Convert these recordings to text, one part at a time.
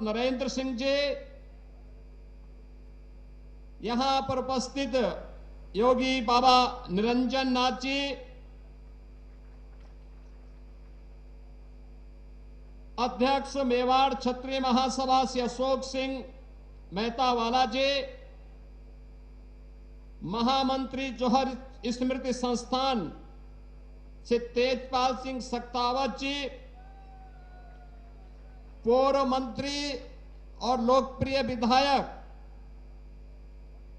नरेंद्र सिंह जी, यहां पर उपस्थित योगी बाबा निरंजन नाथ जी, अध्यक्ष मेवाड़ क्षत्रिय महासभा से अशोक सिंह मेहता वाला जी, महामंत्री जौहर स्मृति संस्थान से तेजपाल सिंह सक्तावत जी, पूर्व मंत्री और लोकप्रिय विधायक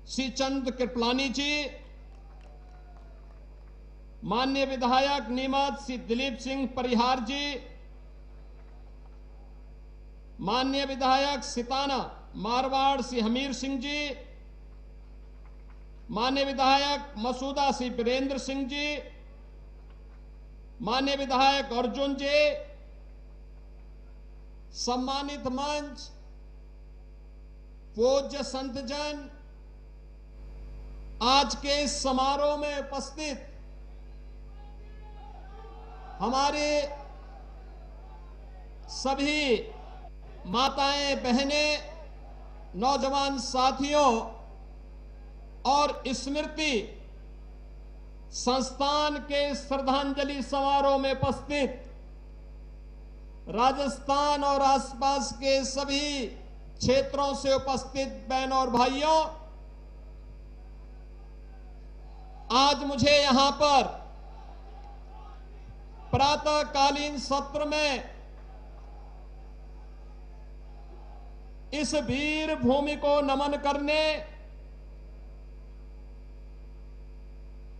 श्री चंद्र कृपलानी जी, माननीय विधायक नीमच श्री दिलीप सिंह परिहार जी, माननीय विधायक सिताना मारवाड़ श्री हमीर सिंह जी, माननीय विधायक मसूदा श्री वीरेंद्र सिंह जी, माननीय विधायक अर्जुन जी, सम्मानित मंच, पूज्य संतजन, आज के इस समारोह में उपस्थित हमारे सभी माताएं, बहनें, नौजवान साथियों और स्मृति संस्थान के श्रद्धांजलि समारोह में उपस्थित राजस्थान और आसपास के सभी क्षेत्रों से उपस्थित बहनों और भाइयों, आज मुझे यहां पर प्रातःकालीन सत्र में इस वीर भूमि को नमन करने,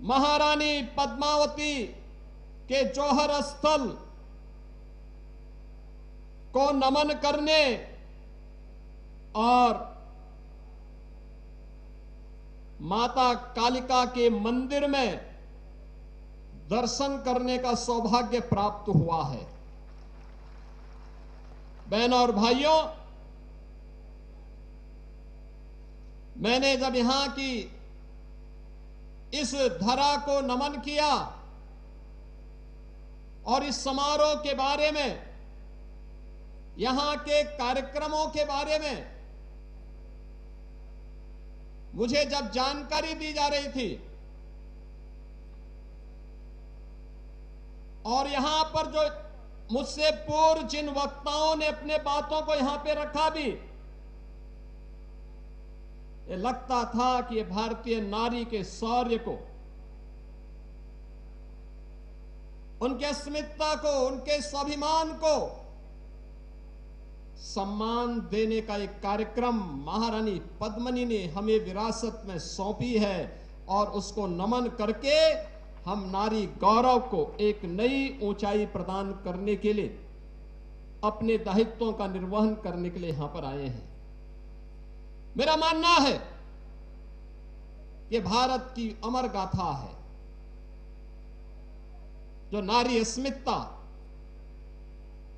महारानी पद्मावती के जौहर स्थल को नमन करने और माता कालिका के मंदिर में दर्शन करने का सौभाग्य प्राप्त हुआ है। बहनों और भाइयों, मैंने जब यहां की इस धरा को नमन किया और इस समारोह के बारे में, यहां के कार्यक्रमों के बारे में मुझे जब जानकारी दी जा रही थी और यहां पर जो मुझसे पूर्व जिन वक्ताओं ने अपने बातों को यहां पे रखा भी, ये लगता था कि ये भारतीय नारी के शौर्य को, उनके अस्मिता को, उनके स्वाभिमान को सम्मान देने का एक कार्यक्रम महारानी पद्मिनी ने हमें विरासत में सौंपी है और उसको नमन करके हम नारी गौरव को एक नई ऊंचाई प्रदान करने के लिए, अपने दायित्वों का निर्वहन करने के लिए यहां पर आए हैं। मेरा मानना है कि भारत की अमर गाथा है, जो नारी अस्मिता,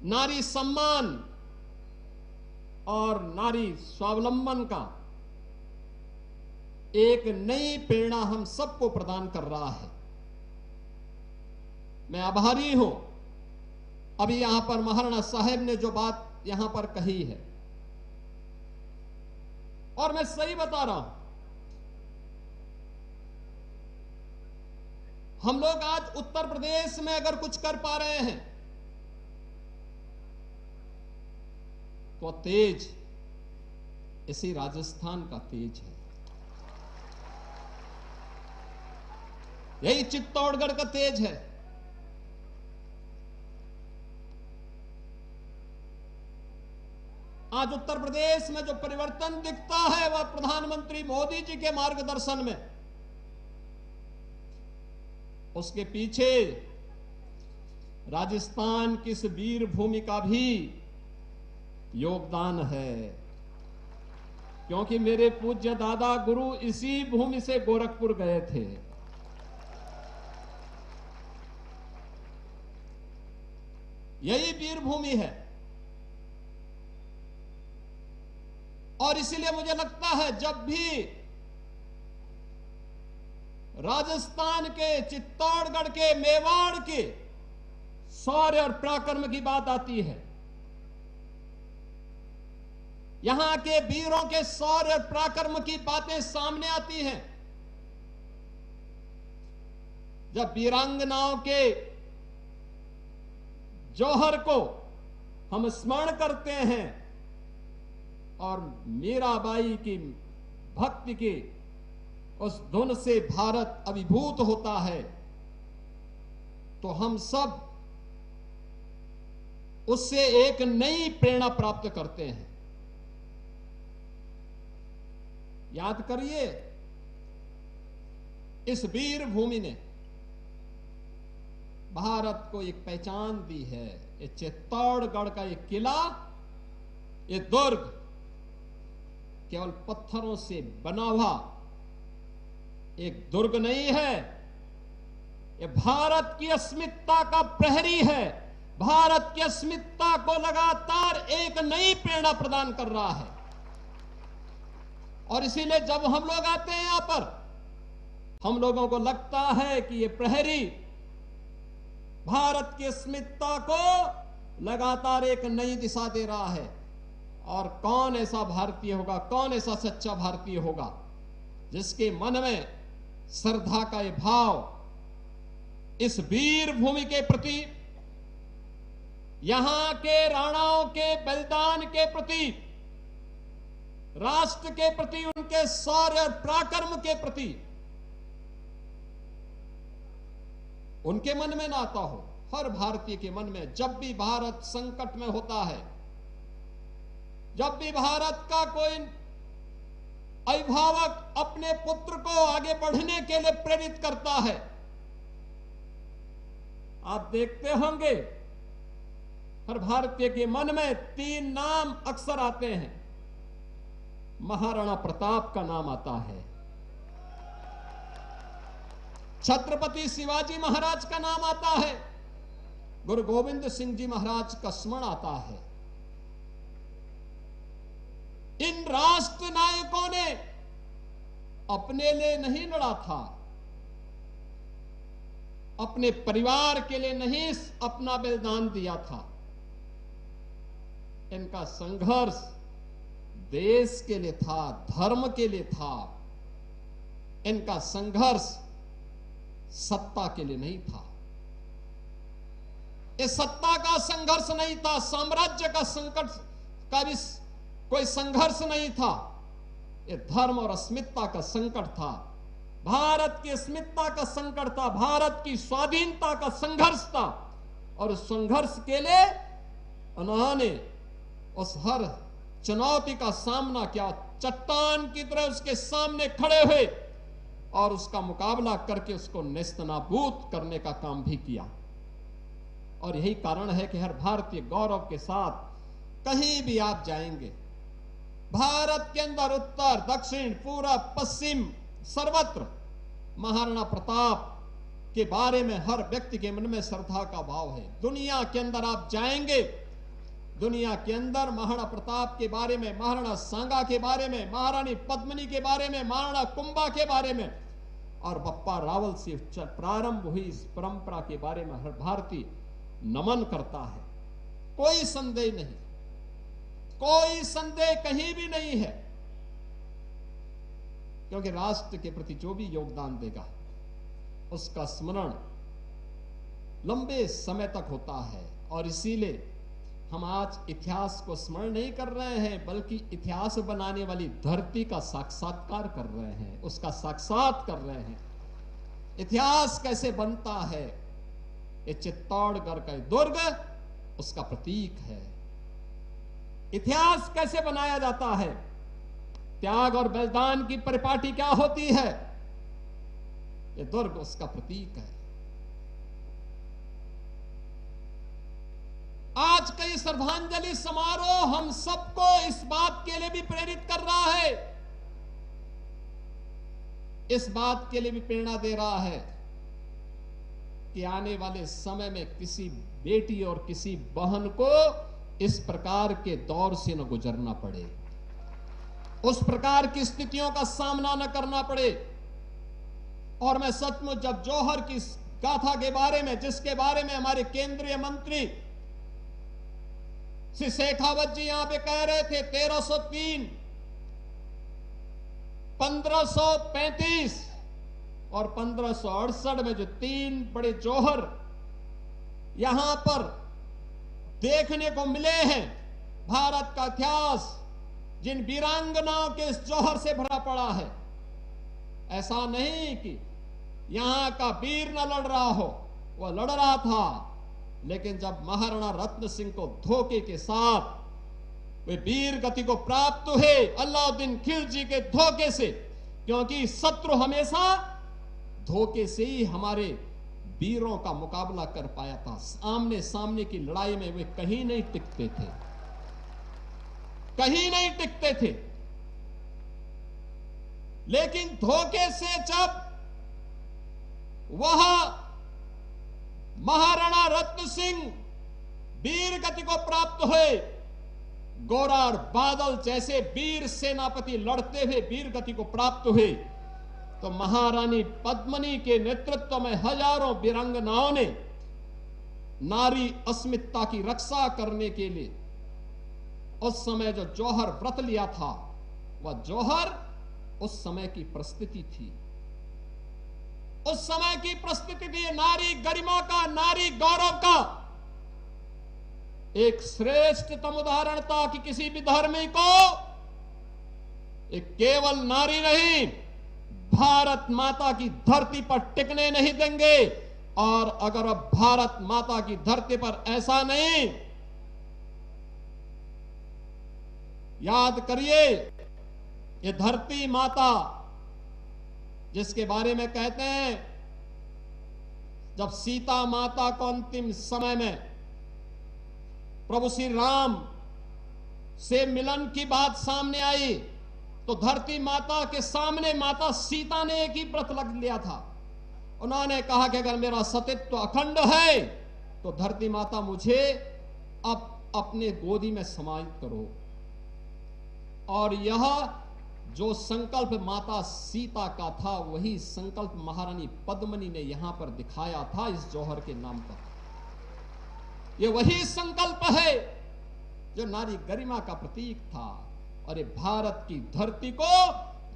नारी सम्मान और नारी स्वावलंबन का एक नई प्रेरणा हम सबको प्रदान कर रहा है। मैं आभारी हूं, अभी यहां पर महाराणा साहब ने जो बात यहां पर कही है, और मैं सही बता रहा हूं, हम लोग आज उत्तर प्रदेश में अगर कुछ कर पा रहे हैं तो तेज इसी राजस्थान का तेज है, यही चित्तौड़गढ़ का तेज है। आज उत्तर प्रदेश में जो परिवर्तन दिखता है वह प्रधानमंत्री मोदी जी के मार्गदर्शन में, उसके पीछे राजस्थान की इस वीर भूमि का भी योगदान है, क्योंकि मेरे पूज्य दादा गुरु इसी भूमि से गोरखपुर गए थे। यही वीर भूमि है और इसीलिए मुझे लगता है जब भी राजस्थान के, चित्तौड़गढ़ के, मेवाड़ के शौर्य और पराक्रम की बात आती है यहां के वीरों के शौर्य और पराक्रम की बातें सामने आती हैं। जब वीरांगनाओं के जौहर को हम स्मरण करते हैं और मीराबाई की भक्ति की उस धुन से भारत अभिभूत होता है, तो हम सब उससे एक नई प्रेरणा प्राप्त करते हैं। याद करिए, इस वीर भूमि ने भारत को एक पहचान दी है। ये चित्तौड़गढ़ का ये किला, ये दुर्ग केवल पत्थरों से बना हुआ एक दुर्ग नहीं है, ये भारत की अस्मिता का प्रहरी है। भारत की अस्मिता को लगातार एक नई प्रेरणा प्रदान कर रहा है। और इसीलिए जब हम लोग आते हैं यहां पर, हम लोगों को लगता है कि ये प्रहरी भारत की अस्मिता को लगातार एक नई दिशा दे रहा है। और कौन ऐसा भारतीय होगा, कौन ऐसा सच्चा भारतीय होगा जिसके मन में श्रद्धा का ये भाव इस वीर भूमि के प्रति, यहां के राणाओं के बलिदान के प्रति, राष्ट्र के प्रति, उनके शौर्य और पराक्रम के प्रति उनके मन में ना आता हो। हर भारतीय के मन में जब भी भारत संकट में होता है, जब भी भारत का कोई अभिभावक अपने पुत्र को आगे बढ़ने के लिए प्रेरित करता है, आप देखते होंगे हर भारतीय के मन में 3 नाम अक्सर आते हैं। महाराणा प्रताप का नाम आता है, छत्रपति शिवाजी महाराज का नाम आता है, गुरु गोविंद सिंह जी महाराज का स्मरण आता है। इन राष्ट्र नायकों ने अपने लिए नहीं लड़ा था, अपने परिवार के लिए नहीं अपना बलिदान दिया था। इनका संघर्ष देश के लिए था, धर्म के लिए था। इनका संघर्ष सत्ता के लिए नहीं था। ये सत्ता का संघर्ष नहीं था, साम्राज्य का संकट का भी कोई संघर्ष नहीं था। ये धर्म और अस्मिता का संकट था, भारत की अस्मिता का संकट था, भारत की स्वाधीनता का संघर्ष था। और उस संघर्ष के लिए उन्होंने उस हर चुनौती का सामना किया, चट्टान की तरह उसके सामने खड़े हुए और उसका मुकाबला करके उसको नेस्तनाबूद करने का काम भी किया। और यही कारण है कि हर भारतीय गौरव के साथ कहीं भी आप जाएंगे, भारत के अंदर उत्तर, दक्षिण, पूरब, पश्चिम, सर्वत्र महाराणा प्रताप के बारे में हर व्यक्ति के मन में श्रद्धा का भाव है। दुनिया के अंदर आप जाएंगे, दुनिया के अंदर महाराणा प्रताप के बारे में, महाराणा सांगा के बारे में, महारानी पद्मिनी के बारे में, महाराणा कुंभा के बारे में और बप्पा रावल से प्रारंभ हुई इस परंपरा के बारे में हर भारतीय नमन करता है। कोई संदेह नहीं, कोई संदेह कहीं भी नहीं है, क्योंकि राष्ट्र के प्रति जो भी योगदान देगा उसका स्मरण लंबे समय तक होता है। और इसीलिए हम आज इतिहास को स्मरण नहीं कर रहे हैं, बल्कि इतिहास बनाने वाली धरती का साक्षात्कार कर रहे हैं, उसका साक्षात कर रहे हैं। इतिहास कैसे बनता है, ये चित्तौड़गढ़ का दुर्ग उसका प्रतीक है। इतिहास कैसे बनाया जाता है, त्याग और बलिदान की परिपाटी क्या होती है, ये दुर्ग उसका प्रतीक है। आज का ये श्रद्धांजलि समारोह हम सबको इस बात के लिए भी प्रेरित कर रहा है, इस बात के लिए भी प्रेरणा दे रहा है कि आने वाले समय में किसी बेटी और किसी बहन को इस प्रकार के दौर से न गुजरना पड़े, उस प्रकार की स्थितियों का सामना न करना पड़े। और मैं सचमुच जब जौहर की गाथा के बारे में, जिसके बारे में हमारे केंद्रीय मंत्री श्री शेखावत जी यहां पे कह रहे थे 1303, 1535 और 1568 में जो 3 बड़े जौहर यहां पर देखने को मिले हैं। भारत का इतिहास जिन वीरांगनाओं के इस जौहर से भरा पड़ा है। ऐसा नहीं कि यहां का वीर न लड़ रहा हो, वह लड़ रहा था, लेकिन जब महाराणा रत्न सिंह को धोखे के साथ वे वीर गति को प्राप्त हुए अलाउद्दीन खिलजी के धोखे से, क्योंकि शत्रु हमेशा धोखे से ही हमारे वीरों का मुकाबला कर पाया था। आमने सामने की लड़ाई में वे कहीं नहीं टिकते थे, कहीं नहीं टिकते थे। लेकिन धोखे से जब वह महाराणा रत्न सिंह वीर गति को प्राप्त हुए, गोरा और बादल जैसे वीर सेनापति लड़ते हुए वीर गति को प्राप्त हुए, तो महारानी पद्मिनी के नेतृत्व में हजारों वीरांगनाओं ने नारी अस्मिता की रक्षा करने के लिए उस समय जो जौहर व्रत लिया था, वह जौहर उस समय की परिस्थिति थी, उस समय की परिस्थिति थी। नारी गरिमा का, नारी गौरव का एक श्रेष्ठतम उदाहरण था कि किसी भी धर्मी को एक केवल नारी नहीं, भारत माता की धरती पर टिकने नहीं देंगे। और अगर अब भारत माता की धरती पर ऐसा नहीं, याद करिए, ये धरती माता जिसके बारे में कहते हैं, जब सीता माता को अंतिम समय में प्रभु श्री राम से मिलन की बात सामने आई, तो धरती माता के सामने माता सीता ने एक ही व्रत लग लिया था। उन्होंने कहा कि अगर मेरा सतीत्व अखंड है तो धरती माता मुझे अब अपने गोदी में समाहित करो। और यह जो संकल्प माता सीता का था, वही संकल्प महारानी पद्मिनी ने यहां पर दिखाया था इस जौहर के नाम पर। यह वही संकल्प है जो नारी गरिमा का प्रतीक था, और ये भारत की धरती को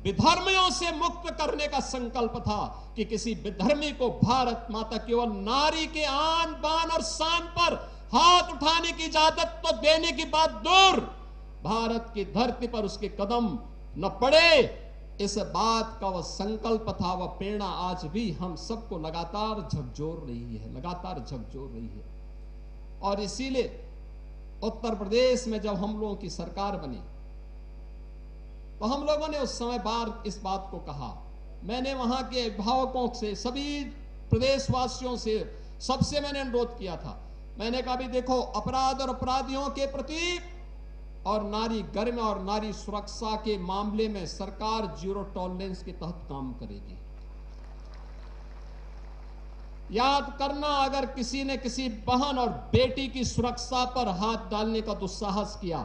विधर्मियों से मुक्त करने का संकल्प था कि किसी विधर्मी को भारत माता केवल नारी के आन बान और शान पर हाथ उठाने की इजाजत तो देने की बात दूर, भारत की धरती पर उसके कदम न पड़े, इस बात का वह संकल्प था। वह प्रेरणा आज भी हम सबको लगातार झकझोर रही है, लगातार झकझोर रही है। और इसीलिए उत्तर प्रदेश में जब हम लोगों की सरकार बनी, तो हम लोगों ने उस समय बार इस बात को कहा। मैंने वहां के अभिभावकों से, सभी प्रदेशवासियों से, सबसे मैंने अनुरोध किया था। मैंने कहा भी देखो, अपराध और अपराधियों के प्रति और नारी गरिमा और नारी सुरक्षा के मामले में सरकार जीरो टॉलरेंस के तहत काम करेगी। याद करना, अगर किसी ने किसी बहन और बेटी की सुरक्षा पर हाथ डालने का दुस्साहस किया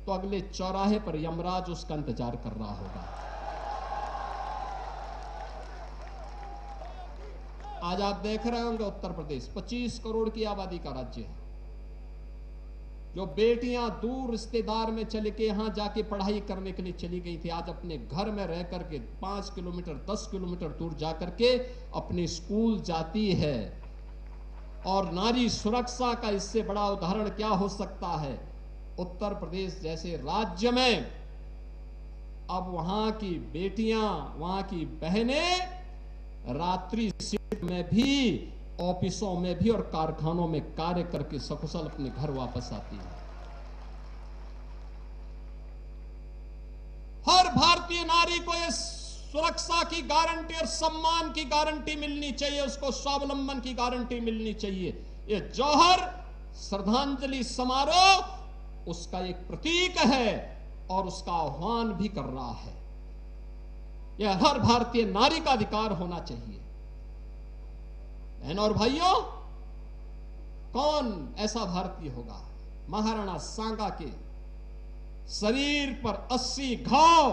तो अगले चौराहे पर यमराज उसका इंतजार कर रहा होगा। आज आप देख रहे होंगे उत्तर प्रदेश 25 करोड़ की आबादी का राज्य है। जो बेटियां दूर रिश्तेदार में चले के यहां जाके पढ़ाई करने के लिए चली गई थी, आज अपने घर में रह करके 5 किलोमीटर 10 किलोमीटर दूर जाकर के अपने स्कूल जाती है। और नारी सुरक्षा का इससे बड़ा उदाहरण क्या हो सकता है। उत्तर प्रदेश जैसे राज्य में अब वहां की बेटियां, वहां की बहनें रात्रि शिफ्ट में भी, ऑफिसों में भी और कारखानों में कार्य करके सकुशल अपने घर वापस आती है। हर भारतीय नारी को इस सुरक्षा की गारंटी और सम्मान की गारंटी मिलनी चाहिए, उसको स्वावलंबन की गारंटी मिलनी चाहिए। ये जौहर श्रद्धांजलि समारोह उसका एक प्रतीक है और उसका आह्वान भी कर रहा है। यह हर भारतीय नारी का अधिकार होना चाहिए। बहनों और भाइयों, कौन ऐसा भारतीय होगा? महाराणा सांगा के शरीर पर 80 घाव,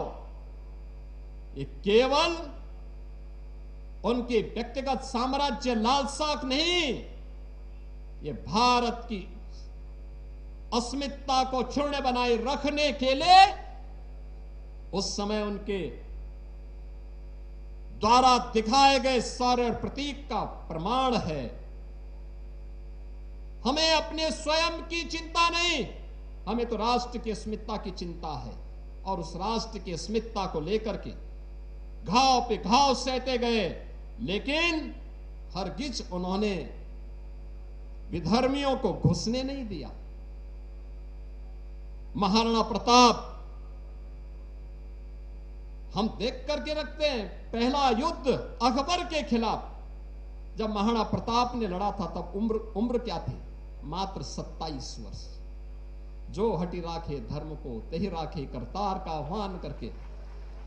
ये केवल उनके व्यक्तिगत साम्राज्य लालसा नहीं, ये भारत की अस्मिता को क्षुण्ण बनाए रखने के लिए उस समय उनके द्वारा दिखाए गए शौर्य प्रतीक का प्रमाण है। हमें अपने स्वयं की चिंता नहीं, हमें तो राष्ट्र की अस्मिता की चिंता है। और उस राष्ट्र की अस्मिता को लेकर के घाव पे घाव सहते गए, लेकिन हरगिज उन्होंने विधर्मियों को घुसने नहीं दिया। महाराणा प्रताप हम देख करके रखते हैं, पहला युद्ध अकबर के खिलाफ जब महाराणा प्रताप ने लड़ा था तब उम्र क्या थी? मात्र 27 वर्ष। जो हटी राखे धर्म को तही राखे करतार का आह्वान करके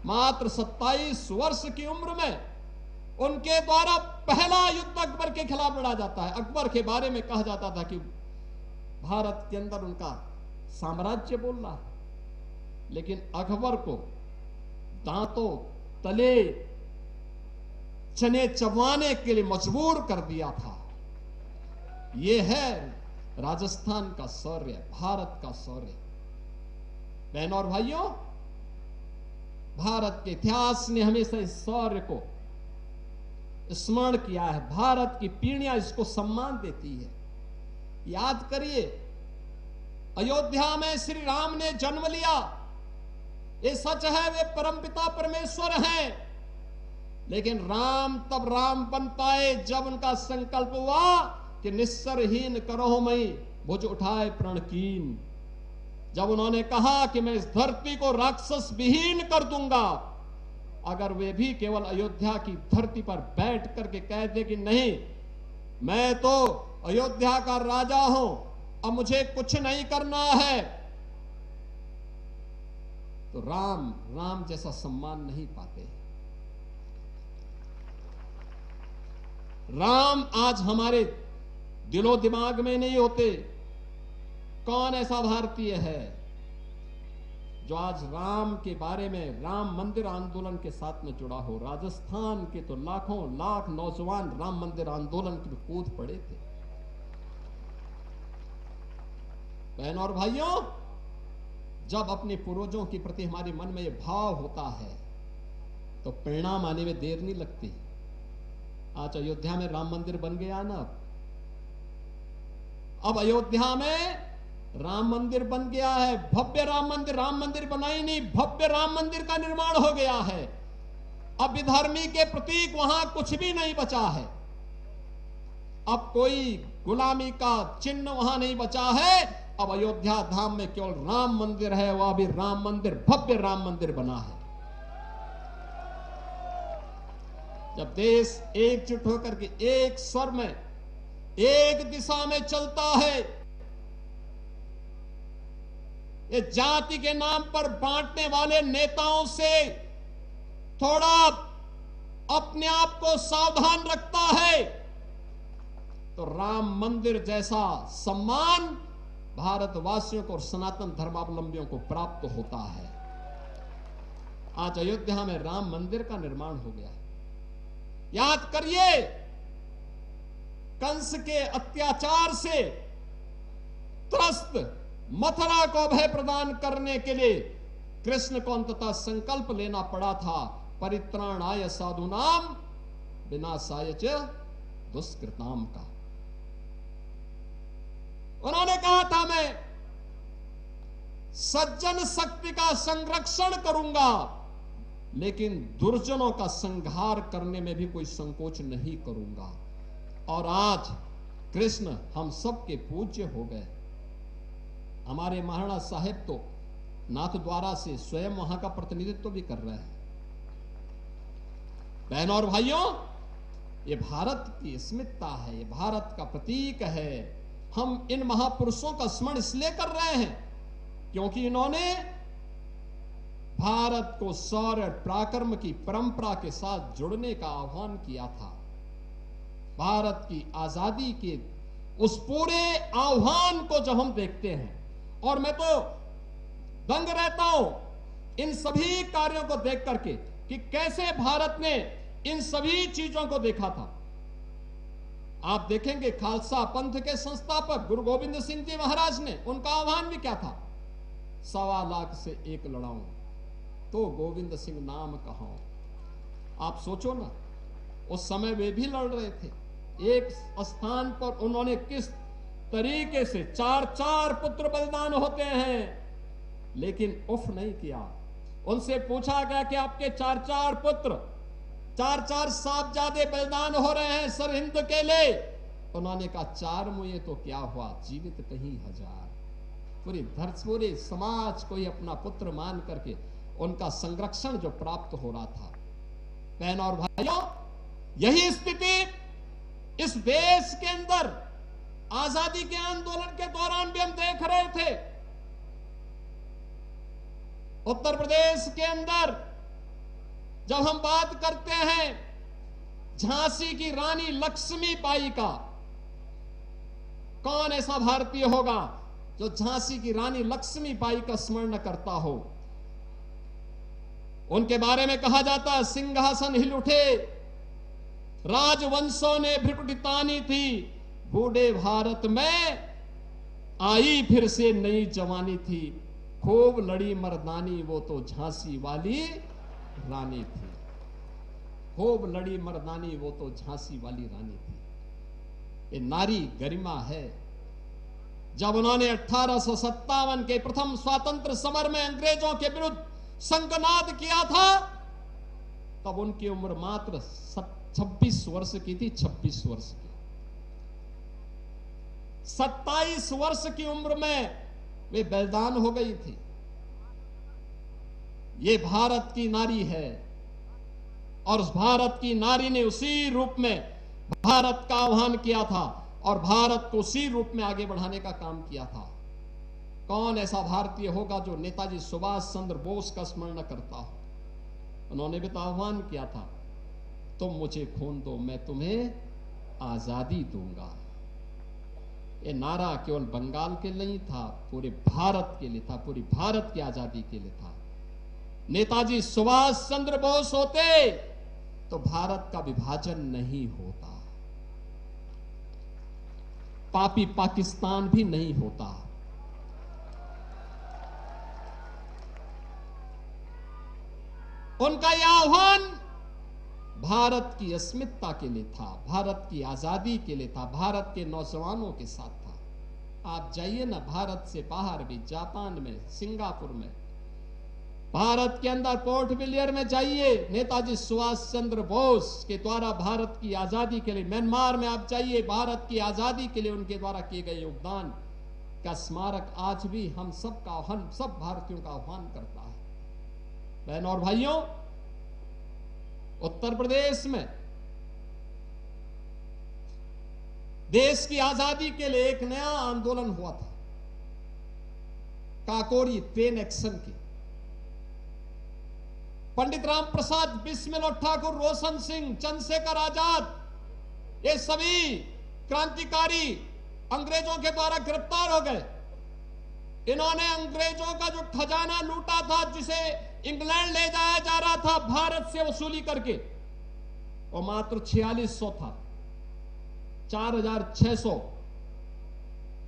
मात्र 27 वर्ष की उम्र में उनके द्वारा पहला युद्ध अकबर के खिलाफ लड़ा जाता है। अकबर के बारे में कहा जाता था कि भारत के अंदर उनका साम्राज्य बोल रहा है, लेकिन अकबर को दांतों तले चने चबाने के लिए मजबूर कर दिया था। यह है राजस्थान का शौर्य, भारत का शौर्य। बहनों और भाइयों, भारत के इतिहास ने हमेशा इस शौर्य को स्मरण किया है। भारत की पीढ़ियां इसको सम्मान देती है। याद करिए, अयोध्या में श्री राम ने जन्म लिया, ये सच है, वे परमपिता परमेश्वर हैं, लेकिन राम तब राम बन पाए जब उनका संकल्प हुआ कि निस्सरहीन करो मई भुज उठाए प्रण कीन। जब उन्होंने कहा कि मैं इस धरती को राक्षस विहीन कर दूंगा, अगर वे भी केवल अयोध्या की धरती पर बैठ करके कह दे कि नहीं, मैं तो अयोध्या का राजा हूं, अब मुझे कुछ नहीं करना है, तो राम जैसा सम्मान नहीं पाते। राम आज हमारे दिलो दिमाग में नहीं होते। कौन ऐसा भारतीय है जो आज राम के बारे में, राम मंदिर आंदोलन के साथ में जुड़ा हो? राजस्थान के तो लाखों लाख नौजवान राम मंदिर आंदोलन में कूद पड़े थे। बहनों और भाइयों, जब अपने पूर्वजों के प्रति हमारे मन में यह भाव होता है तो परिणाम आने में देर नहीं लगती। आज अयोध्या में राम मंदिर बन गया ना, अब अयोध्या में राम मंदिर बन गया है। भव्य राम मंदिर बनाई नहीं, भव्य राम मंदिर का निर्माण हो गया है। अब विधर्मी के प्रतीक वहां कुछ भी नहीं बचा है। अब कोई गुलामी का चिन्ह वहां नहीं बचा है। अब अयोध्या धाम में केवल राम मंदिर है, वह भी राम मंदिर, भव्य राम मंदिर बना है। जब देश एकजुट होकर के एक स्वर में, एक दिशा में चलता है, ये जाति के नाम पर बांटने वाले नेताओं से थोड़ा अपने आप को सावधान रखता है, तो राम मंदिर जैसा सम्मान भारतवासियों को और सनातन धर्मावलंबियों को प्राप्त होता है। आज अयोध्या में राम मंदिर का निर्माण हो गया। याद करिए, कंस के अत्याचार से त्रस्त मथुरा को अभय प्रदान करने के लिए कृष्ण को अंततः संकल्प लेना पड़ा था, परित्राणाय साधूनाम विनाशाय च दुष्कृताम का। उन्होंने कहा था, मैं सज्जन शक्ति का संरक्षण करूंगा, लेकिन दुर्जनों का संहार करने में भी कोई संकोच नहीं करूंगा। और आज कृष्ण हम सबके पूज्य हो गए। हमारे महाराणा साहेब तो नाथद्वारा से स्वयं वहां का प्रतिनिधित्व भी कर रहे हैं। बहनों और भाइयों, ये भारत की अस्मिता है, ये भारत का प्रतीक है। हम इन महापुरुषों का स्मरण इसलिए कर रहे हैं क्योंकि इन्होंने भारत को शौर्य पराक्रम की परंपरा के साथ जुड़ने का आह्वान किया था। भारत की आजादी के उस पूरे आह्वान को जब हम देखते हैं, और मैं तो दंग रहता हूं इन सभी कार्यों को देख करके कि कैसे भारत ने इन सभी चीजों को देखा था। आप देखेंगे खालसा पंथ के संस्थापक गुरु गोविंद सिंह जी महाराज ने, उनका आह्वान भी क्या था? 1.25 लाख से एक लड़ाऊं तो गोविंद सिंह नाम कहाऊं। आप सोचो ना, उस समय वे भी लड़ रहे थे। एक स्थान पर उन्होंने किस तरीके से 4-4 पुत्र बलिदान होते हैं, लेकिन उफ नहीं किया। उनसे पूछा गया कि आपके 4-4 पुत्र, 4-4 साहबजादे बलिदान हो रहे हैं सरहिंद के लिए। उन्होंने कहा 4 मुए तो क्या हुआ, जीवित कहीं 1000। पूरे समाज को ही अपना पुत्र मान करके उनका संरक्षण जो प्राप्त हो रहा था। बहन और भाइयों, यही स्थिति इस देश के अंदर आजादी के आंदोलन के दौरान भी हम देख रहे थे। उत्तर प्रदेश के अंदर जब हम बात करते हैं झांसी की रानी लक्ष्मीबाई का, कौन ऐसा भारतीय होगा जो झांसी की रानी लक्ष्मीबाई का स्मरण करता हो? उनके बारे में कहा जाता है, सिंहासन हिल उठे, राजवंशों ने भ्रिकुटी तानी थी, बूढ़े भारत में आई फिर से नई जवानी थी, खूब लड़ी मर्दानी वो तो झांसी वाली रानी थी। खूब लड़ी मर्दानी वो तो झांसी वाली रानी थी। ये नारी गरिमा है। जब उन्होंने 1857 के प्रथम स्वातंत्र समर में अंग्रेजों के विरुद्ध संघनाद किया था, तब उनकी उम्र मात्र 26 वर्ष की थी। 26 वर्ष की। 27 वर्ष की उम्र में वे बलिदान हो गई थी। ये भारत की नारी है, और उस भारत की नारी ने उसी रूप में भारत का आह्वान किया था और भारत को उसी रूप में आगे बढ़ाने का काम किया था। कौन ऐसा भारतीय होगा जो नेताजी सुभाष चंद्र बोस का स्मरण करता हो? उन्होंने भी तो आह्वान किया था, तुम मुझे खून दो मैं तुम्हें आजादी दूंगा। ये नारा केवल बंगाल के लिए नहीं था, पूरे भारत के लिए था, पूरी भारत की आजादी के लिए था। नेताजी सुभाष चंद्र बोस होते तो भारत का विभाजन नहीं होता, पापी पाकिस्तान भी नहीं होता। उनका यह आह्वान भारत की अस्मिता के लिए था, भारत की आजादी के लिए था, भारत के नौजवानों के साथ था। आप जाइए ना भारत से बाहर भी, जापान में, सिंगापुर में, भारत के अंदर पोर्ट ब्लेयर में जाइए, नेताजी सुभाष चंद्र बोस के द्वारा भारत की आजादी के लिए, म्यांमार में आप जाइए, भारत की आजादी के लिए उनके द्वारा किए गए योगदान का स्मारक आज भी हम सब भारतीयों का आह्वान करता है। बहनों और भाइयों, उत्तर प्रदेश में देश की आजादी के लिए एक नया आंदोलन हुआ था, काकोरी ट्रेन एक्शन की। पंडित राम प्रसाद बिस्मिल और ठाकुर रोशन सिंह, चंद्रशेखर आजाद, ये सभी क्रांतिकारी अंग्रेजों के द्वारा गिरफ्तार हो गए। इन्होंने अंग्रेजों का जो खजाना लूटा था, जिसे इंग्लैंड ले जाया जा रहा था भारत से वसूली करके, वो मात्र 4600 था, 4600।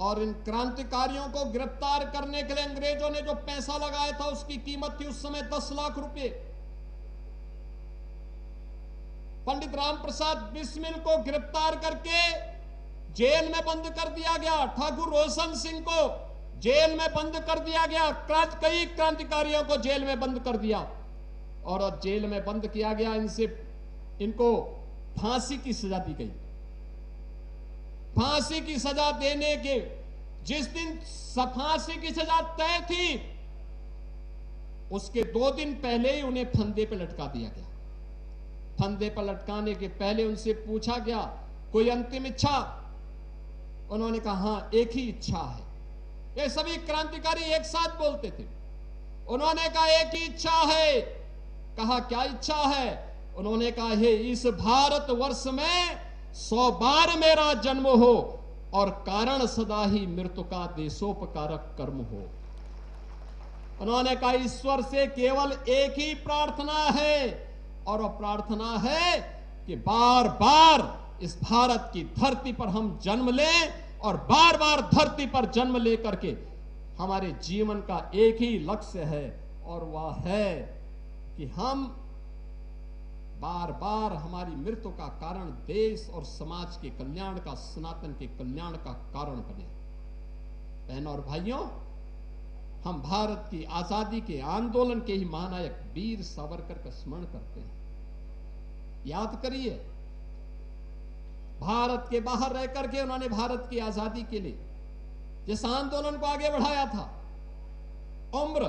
और इन क्रांतिकारियों को गिरफ्तार करने के लिए अंग्रेजों ने जो पैसा लगाया था, उसकी कीमत थी उस समय 10 लाख रुपए। पंडित राम प्रसाद बिस्मिल को गिरफ्तार करके जेल में बंद कर दिया गया, ठाकुर रोशन सिंह को जेल में बंद कर दिया गया, कई क्रांतिकारियों को जेल में बंद कर दिया। और जेल में बंद किया गया, इनको फांसी की सजा दी गई। फांसी की सजा देने के जिस दिन फांसी की सजा तय थी, उसके 2 दिन पहले ही उन्हें फंदे पर लटका दिया गया। फंदे पर लटकाने के पहले उनसे पूछा गया, कोई अंतिम इच्छा? उन्होंने कहा हां, एक ही इच्छा है। ये सभी क्रांतिकारी एक साथ बोलते थे। उन्होंने कहा एक ही इच्छा है। कहा क्या इच्छा है? उन्होंने कहा है इस भारत वर्ष में 100 बार मेरा जन्म हो और कारण सदा ही मृत्यु का देशोपकारक कर्म हो। उन्होंने कहा ईश्वर से केवल एक ही प्रार्थना है, और वह प्रार्थना है कि बार बार इस भारत की धरती पर हम जन्म लें और बार बार धरती पर जन्म लेकर के हमारे जीवन का एक ही लक्ष्य है, और वह है कि हम बार बार हमारी मृत्यु का कारण देश और समाज के कल्याण का, सनातन के कल्याण का कारण बने। बहनों और भाइयों, हम भारत की आजादी के आंदोलन के ही महानायक वीर सावरकर का स्मरण करते हैं। याद करिए, भारत के बाहर रह करके उन्होंने भारत की आजादी के लिए जिस आंदोलन को आगे बढ़ाया था, उम्र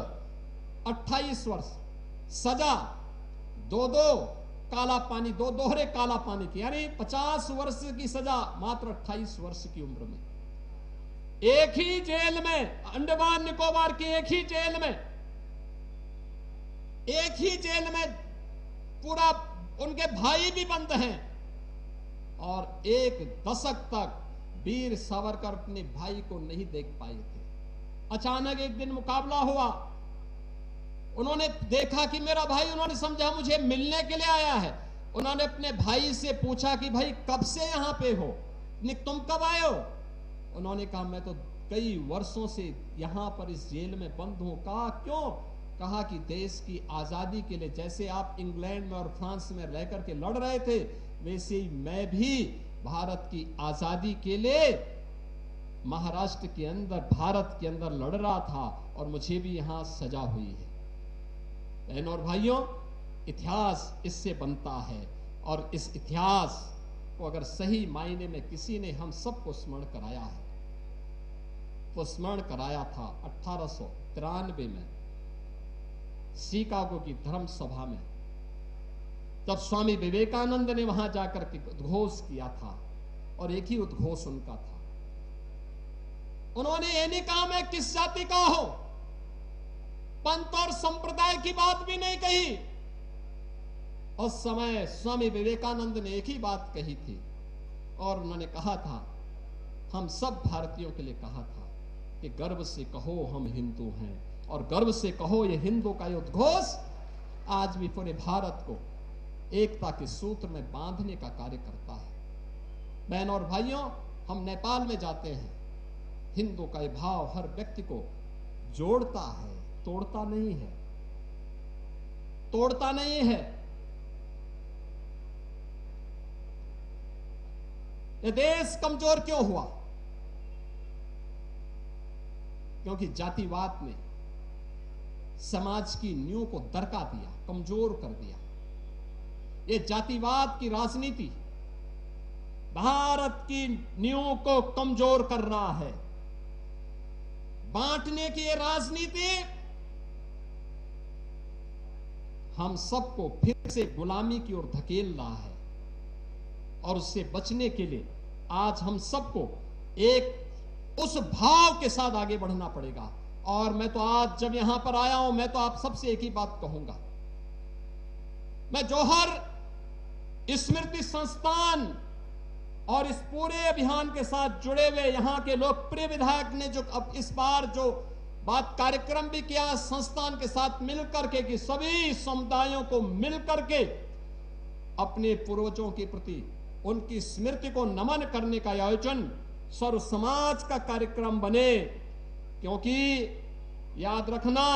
28 वर्ष, सजा दो काला पानी, दो दोहरे काला पानी की, यानी 50 वर्ष की सजा मात्र 28 वर्ष की उम्र में, एक ही जेल में, अंडमान निकोबार की एक ही जेल में पूरा उनके भाई भी बंद हैं, और एक दशक तक वीर सावरकर अपने भाई को नहीं देख पाए थे। अचानक एक दिन मुकाबला हुआ, उन्होंने देखा कि मेरा भाई, उन्होंने समझा मुझे मिलने के लिए आया है। उन्होंने अपने भाई से पूछा कि भाई कब से यहां पे हो, तुम कब आए हो? उन्होंने कहा मैं तो कई वर्षों से यहां पर इस जेल में बंद हूं। कहा क्यों? कहा कि देश की आजादी के लिए, जैसे आप इंग्लैंड में और फ्रांस में रह करके लड़ रहे थे, वैसे ही मैं भी भारत की आजादी के लिए महाराष्ट्र के अंदर, भारत के अंदर लड़ रहा था, और मुझे भी यहां सजा हुई है। बहनों और भाइयों, इतिहास इससे बनता है, और इस इतिहास को अगर सही मायने में किसी ने हम सबको स्मरण कराया है, तो स्मरण कराया था 1893 में शिकागो की धर्म सभा में, तब स्वामी विवेकानंद ने वहां जाकर के उद्घोष किया था, और एक ही उद्घोष उनका था। उन्होंने ये नहीं कहा मैं किस जाति का हूं, पंथ और संप्रदाय की बात भी नहीं कही। उस समय स्वामी विवेकानंद ने एक ही बात कही थी, और उन्होंने कहा था, हम सब भारतीयों के लिए कहा था कि गर्व से कहो हम हिंदू हैं, और गर्व से कहो ये हिंदू का ये उद्घोष आज भी पूरे भारत को एकता के सूत्र में बांधने का कार्य करता है। बहनों और भाइयों, हम नेपाल में जाते हैं, हिंदू का ये भाव हर व्यक्ति को जोड़ता है, तोड़ता नहीं है, तोड़ता नहीं है। ये देश कमजोर क्यों हुआ? क्योंकि जातिवाद ने समाज की नींव को दरका दिया, कमजोर कर दिया। ये जातिवाद की राजनीति भारत की नींव को कमजोर कर रहा है। बांटने की ये राजनीति हम सबको फिर से गुलामी की ओर धकेल रहा है, और उससे बचने के लिए आज हम सबको एक उस भाव के साथ आगे बढ़ना पड़ेगा। और मैं तो आज जब यहां पर आया हूं, मैं तो आप सबसे एक ही बात कहूंगा, मैं जौहर स्मृति संस्थान और इस पूरे अभियान के साथ जुड़े हुए यहां के लोकप्रिय विधायक ने जो अब इस बार जो बात कार्यक्रम भी किया संस्थान के साथ मिलकर के, कि सभी समुदायों को मिलकर के अपने पूर्वजों के प्रति उनकी स्मृति को नमन करने का आयोजन सर्व समाज का कार्यक्रम बने। क्योंकि याद रखना,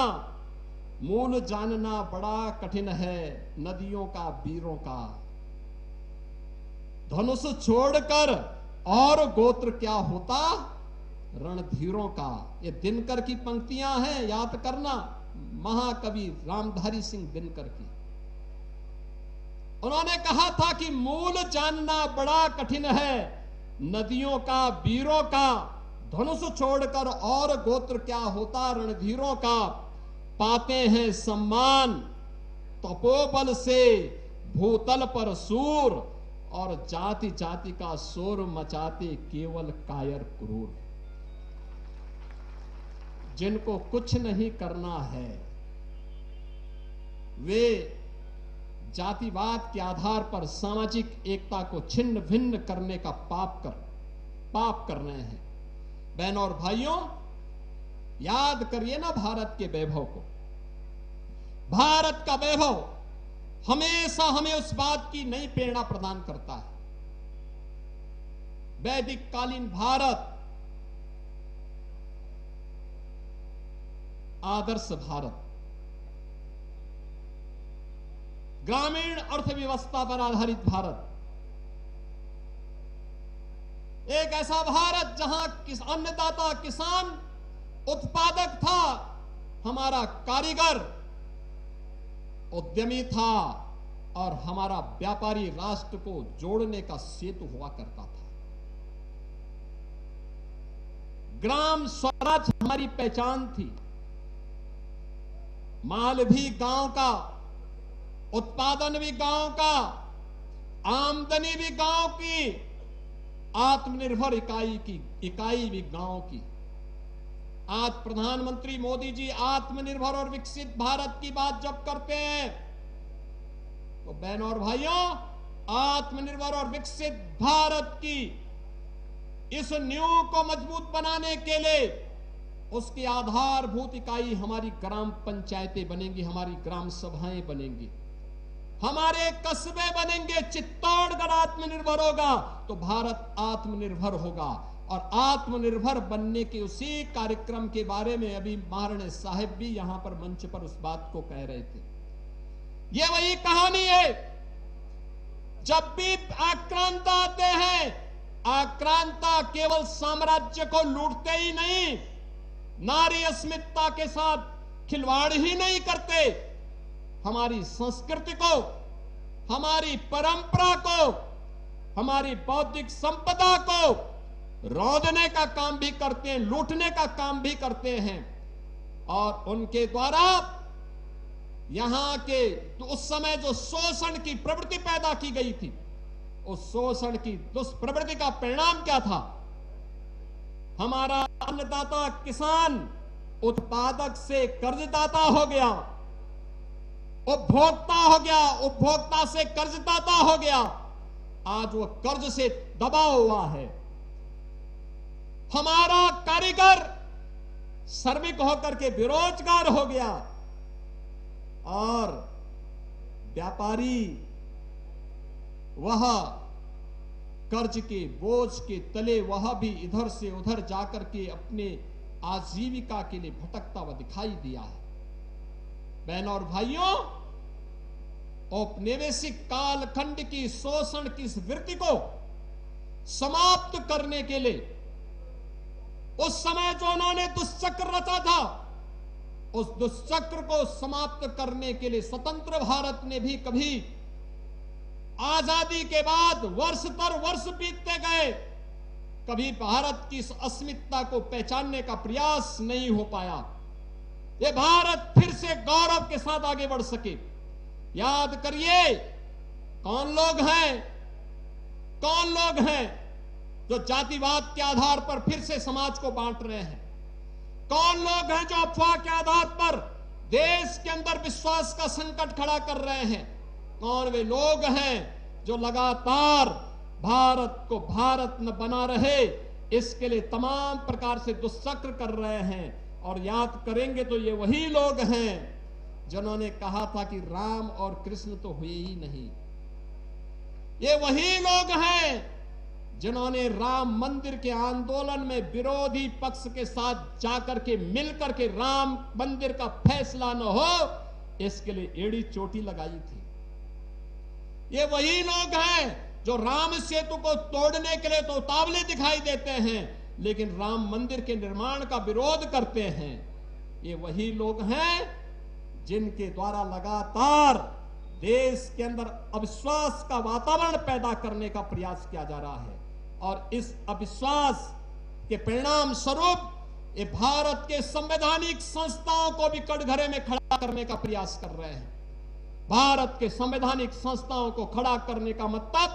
मूल जानना बड़ा कठिन है नदियों का, वीरों का। धनुष छोड़कर और गोत्र क्या होता रणधीरों का। ये दिनकर की पंक्तियां हैं, याद करना, महाकवि रामधारी सिंह दिनकर की। उन्होंने कहा था कि मूल जानना बड़ा कठिन है नदियों का, वीरों का। धनुष छोड़कर और गोत्र क्या होता रणधीरों का। पाते हैं सम्मान तपोबल से भूतल पर सूर, और जाति जाति का शोर मचाते केवल कायर क्रूर। जिनको कुछ नहीं करना है वे जातिवाद के आधार पर सामाजिक एकता को छिन्न भिन्न करने का पाप कर रहे हैं। बहनों और भाइयों, याद करिए ना भारत के वैभव को। भारत का वैभव हमेशा हमें उस बात की नई प्रेरणा प्रदान करता है वैदिक कालीन भारत आदर्श भारत, ग्रामीण अर्थव्यवस्था पर आधारित भारत, एक ऐसा भारत जहां अन्नदाता किसान उत्पादक था, हमारा कारीगर उद्यमी था और हमारा व्यापारी राष्ट्र को जोड़ने का सेतु हुआ करता था। ग्राम स्वराज हमारी पहचान थी। माल भी गांव का, उत्पादन भी गांव का, आमदनी भी गांव की, आत्मनिर्भर इकाई भी गांव की। आज प्रधानमंत्री मोदी जी आत्मनिर्भर और विकसित भारत की बात जब करते हैं तो बहनों और भाइयों, आत्मनिर्भर और विकसित भारत की इस नींव को मजबूत बनाने के लिए उसकी आधारभूत इकाई हमारी ग्राम पंचायतें बनेंगी, हमारी ग्राम सभाएं बनेंगी, हमारे कस्बे बनेंगे। चित्तौड़गढ़ आत्मनिर्भर होगा तो भारत आत्मनिर्भर होगा। और आत्मनिर्भर बनने के उसी कार्यक्रम के बारे में अभी महाराणा साहब भी यहां पर मंच पर उस बात को कह रहे थे। ये वही कहानी है, जब भी आक्रांता आते हैं, आक्रांता केवल साम्राज्य को लूटते ही नहीं, नारी अस्मिता के साथ खिलवाड़ ही नहीं करते, हमारी संस्कृति को, हमारी परंपरा को, हमारी बौद्धिक संपदा को रौंदने का काम भी करते हैं, लूटने का काम भी करते हैं। और उनके द्वारा यहां के तो उस समय जो शोषण की प्रवृत्ति पैदा की गई थी, उस शोषण की दुष्प्रवृत्ति का परिणाम क्या था? हमारा अन्नदाता किसान उत्पादक से कर्जदाता हो गया, उपभोक्ता हो गया, उपभोक्ता से कर्जदाता हो गया। आज वो कर्ज से दबा हुआ है। हमारा कारीगर श्रमिक होकर के बेरोजगार हो गया और व्यापारी वह कर्ज के बोझ के तले वह भी इधर से उधर जाकर के अपने आजीविका के लिए भटकता हुआ दिखाई दिया है। बहनों और भाइयों, औपनिवेशिक कालखंड की शोषण की इस वृत्ति को समाप्त करने के लिए उस समय जो उन्होंने दुष्चक्र रचा था, उस दुष्चक्र को समाप्त करने के लिए स्वतंत्र भारत ने भी कभी आजादी के बाद वर्ष पर वर्ष बीतते गए, कभी भारत की इस अस्मिता को पहचानने का प्रयास नहीं हो पाया। ये भारत फिर से गौरव के साथ आगे बढ़ सके। याद करिए, कौन लोग हैं जो जातिवाद के आधार पर फिर से समाज को बांट रहे हैं? कौन लोग हैं जो अफवाह के आधार पर देश के अंदर विश्वास का संकट खड़ा कर रहे हैं? कौन वे लोग हैं जो लगातार भारत को भारत न बना रहे, इसके लिए तमाम प्रकार से दुष्चक्र कर रहे हैं? और याद करेंगे तो ये वही लोग हैं जिन्होंने कहा था कि राम और कृष्ण तो हुए ही नहीं। ये वही लोग हैं जिन्होंने राम मंदिर के आंदोलन में विरोधी पक्ष के साथ जाकर के मिलकर के राम मंदिर का फैसला न हो, इसके लिए एड़ी चोटी लगाई थी। ये वही लोग हैं जो राम सेतु को तोड़ने के लिए तो उतावले दिखाई देते हैं, लेकिन राम मंदिर के निर्माण का विरोध करते हैं। ये वही लोग हैं जिनके द्वारा लगातार देश के अंदर अविश्वास का वातावरण पैदा करने का प्रयास किया जा रहा है। और इस अविश्वास के परिणाम स्वरूप ये भारत के संवैधानिक संस्थाओं को भी कटघरे में खड़ा करने का प्रयास कर रहे हैं। भारत के संवैधानिक संस्थाओं को खड़ा करने का मतलब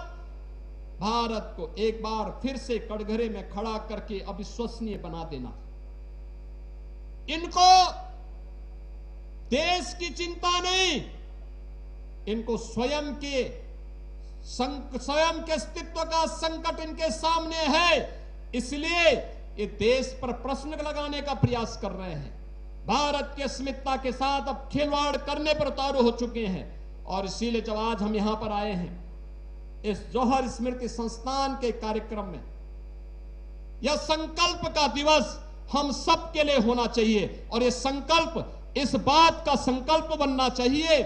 भारत को एक बार फिर से कटघरे में खड़ा करके अविश्वसनीय बना देना। इनको देश की चिंता नहीं, इनको स्वयं के अस्तित्व का संकट इनके सामने है, इसलिए ये देश पर प्रश्न लगाने का प्रयास कर रहे हैं। भारत की अस्मिता के साथ अब खिलवाड़ करने पर उतारू हो चुके हैं। और इसीलिए जब आज हम यहां पर आए हैं इस जौहर स्मृति संस्थान के कार्यक्रम में, यह संकल्प का दिवस हम सब के लिए होना चाहिए और यह संकल्प इस बात का संकल्प बनना चाहिए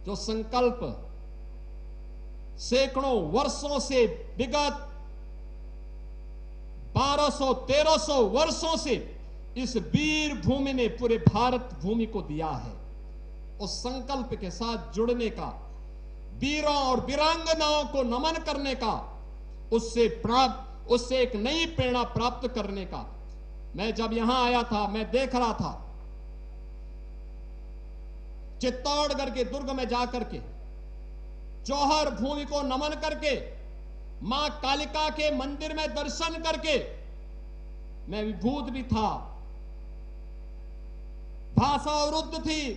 जो संकल्प सैकड़ों वर्षों से विगत 1200-1300 वर्षों से इस वीर भूमि ने पूरे भारत भूमि को दिया है। उस संकल्प के साथ जुड़ने का, वीरों और वीरांगनाओं को नमन करने का, उससे एक नई प्रेरणा प्राप्त करने का। मैं जब यहां आया था, मैं देख रहा था चित्तौड़गढ़ के दुर्ग में जाकर के जौहर भूमि को नमन करके, मां कालिका के मंदिर में दर्शन करके मैं विभूत भी था, भाषा अवरुद्ध थी,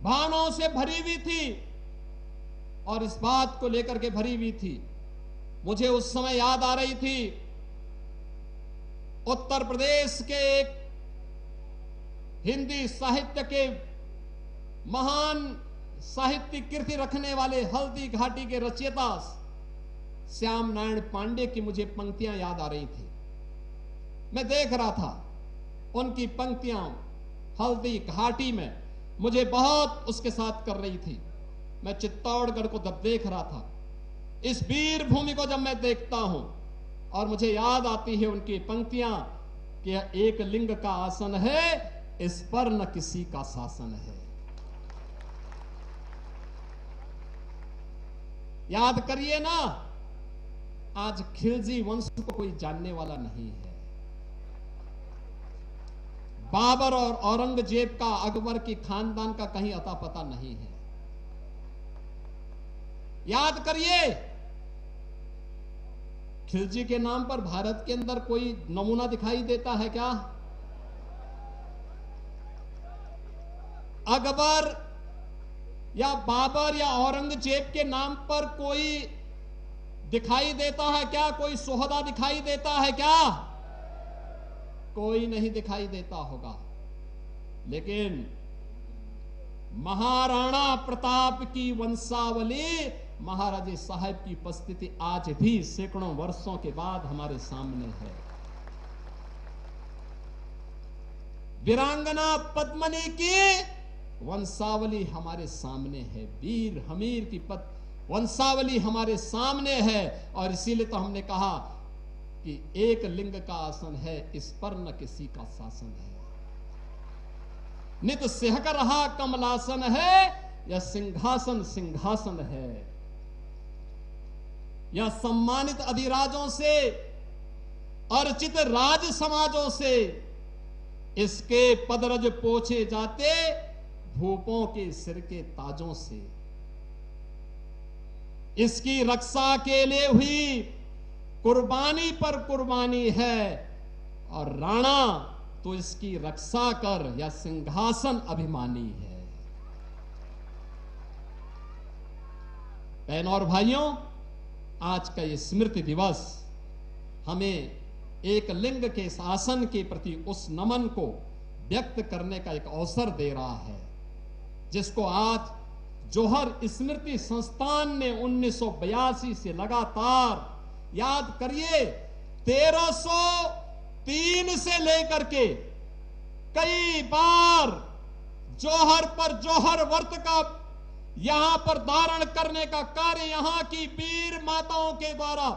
भावनाओं से भरी हुई थी और इस बात को लेकर के भरी हुई थी। मुझे उस समय याद आ रही थी उत्तर प्रदेश के एक हिंदी साहित्य के महान साहित्य कीर्ति रखने वाले हल्दी घाटी के रचयिता श्याम नारायण पांडे की मुझे पंक्तियां याद आ रही थी। मैं देख रहा था उनकी पंक्तियां हल्दी घाटी में, मुझे बहुत उसके साथ कर रही थी। मैं चित्तौड़गढ़ को जब देख रहा था, इस वीर भूमि को जब मैं देखता हूं और मुझे याद आती है उनकी पंक्तियां कि यह एक लिंग का आसन है, इस पर न किसी का शासन है। याद करिए ना, आज खिलजी वंश को कोई जानने वाला नहीं है। बाबर और औरंगजेब का, अकबर की खानदान का कहीं अता पता नहीं है। याद करिए, खिलजी के नाम पर भारत के अंदर कोई नमूना दिखाई देता है क्या? अकबर या बाबर या औरंगजेब के नाम पर कोई दिखाई देता है क्या? कोई सोहदा दिखाई देता है क्या? कोई नहीं दिखाई देता होगा। लेकिन महाराणा प्रताप की वंशावली, महाराजे साहब की उपस्थिति आज भी सैकड़ों वर्षों के बाद हमारे सामने है। वीरांगना पद्मनी की वंशावली हमारे सामने है, वीर हमीर की वंशावली हमारे सामने है। और इसीलिए तो हमने कहा कि एक लिंग का आसन है, इस पर न किसी का शासन है। नित सिहक रहा कमलासन है, यह सिंहासन सिंहासन है। यह सम्मानित अधिराजों से, अर्चित राज समाजों से इसके पदरज पोछे जाते, भूपों के सिर के ताजों से। इसकी रक्षा के लिए हुई कुर्बानी पर कुर्बानी है, और राणा तो इसकी रक्षा कर, या सिंहासन अभिमानी है। बहनों और भाइयों, आज का ये स्मृति दिवस हमें एक लिंग के शासन के प्रति उस नमन को व्यक्त करने का एक अवसर दे रहा है, जिसको आज जौहर स्मृति संस्थान ने 1982 से लगातार, याद करिए 1303 से लेकर के कई बार जौहर पर जौहर व्रत का यहां पर धारण करने का कार्य यहां की वीर माताओं के द्वारा,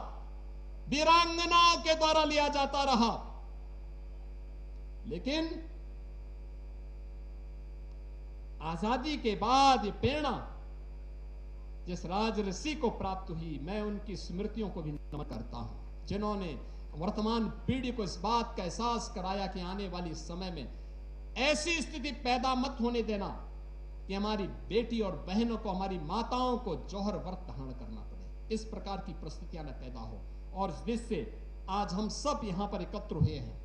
वीरांगनाओं के द्वारा लिया जाता रहा। लेकिन आजादी के बाद ये प्रेरणा जिस राजऋषि को प्राप्त हुई, मैं उनकी स्मृतियों को भी नमन करता हूं, जिन्होंने वर्तमान पीढ़ी को इस बात का एहसास कराया कि आने वाली समय में ऐसी स्थिति पैदा मत होने देना कि हमारी बेटी और बहनों को, हमारी माताओं को जौहर व्रत धारण करना पड़े। इस प्रकार की परिस्थितियां न पैदा हो। और इस दृष्टि से आज हम सब यहां पर एकत्र हुए हैं।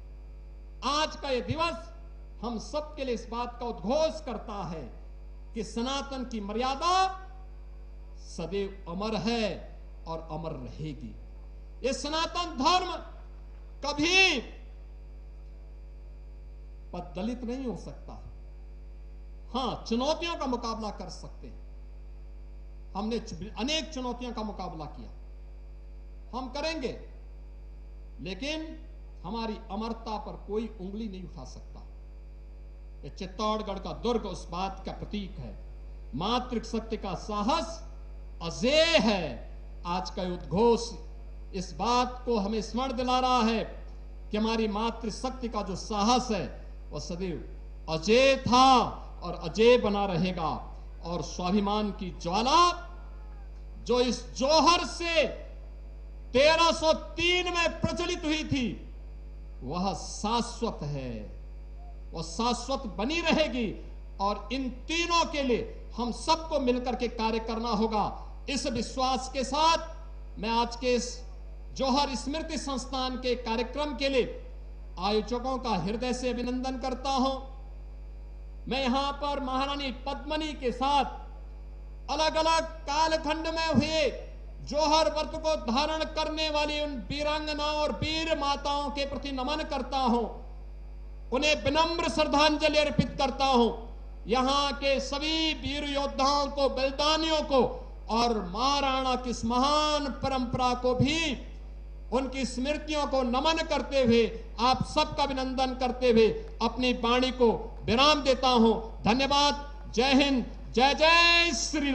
आज का यह दिवस हम सब के लिए इस बात का उद्घोष करता है कि सनातन की मर्यादा सदैव अमर है और अमर रहेगी। ये सनातन धर्म कभी पददलित नहीं हो सकता। हां, चुनौतियों का मुकाबला कर सकते हैं। हमने अनेक चुनौतियों का मुकाबला किया, हम करेंगे। लेकिन हमारी अमरता पर कोई उंगली नहीं उठा सकता। ये चित्तौड़गढ़ का दुर्ग उस बात का प्रतीक है। मातृशक्ति का साहस अजेय है। आज का उद्घोष इस बात को हमें स्मरण दिला रहा है कि हमारी मातृशक्ति का जो साहस है वह सदैव अजेय था और अजेय बना रहेगा। और स्वाभिमान की ज्वाला जो इस जौहर से 1303 में प्रज्वलित हुई थी वह शाश्वत है, वह शाश्वत बनी रहेगी। और इन तीनों के लिए हम सबको मिलकर के कार्य करना होगा। इस विश्वास के साथ मैं आज के इस जौहर स्मृति संस्थान के कार्यक्रम के लिए आयोजकों का हृदय से अभिनंदन करता हूं। मैं यहां पर महारानी पद्मिनी के साथ अलग अलग कालखंड में हुए जौहर व्रत को धारण करने वाली उन वीरांगनाओं और वीर माताओं के प्रति नमन करता हूं, उन्हें विनम्र श्रद्धांजलि अर्पित करता हूं। यहां के सभी वीर योद्धाओं को, बलिदानियों को और महाराणा की इस महान परंपरा को भी, उनकी स्मृतियों को नमन करते हुए, आप सबका अभिनंदन करते हुए अपनी वाणी को विराम देता हूं। धन्यवाद। जय हिंद। जय जय श्री राम।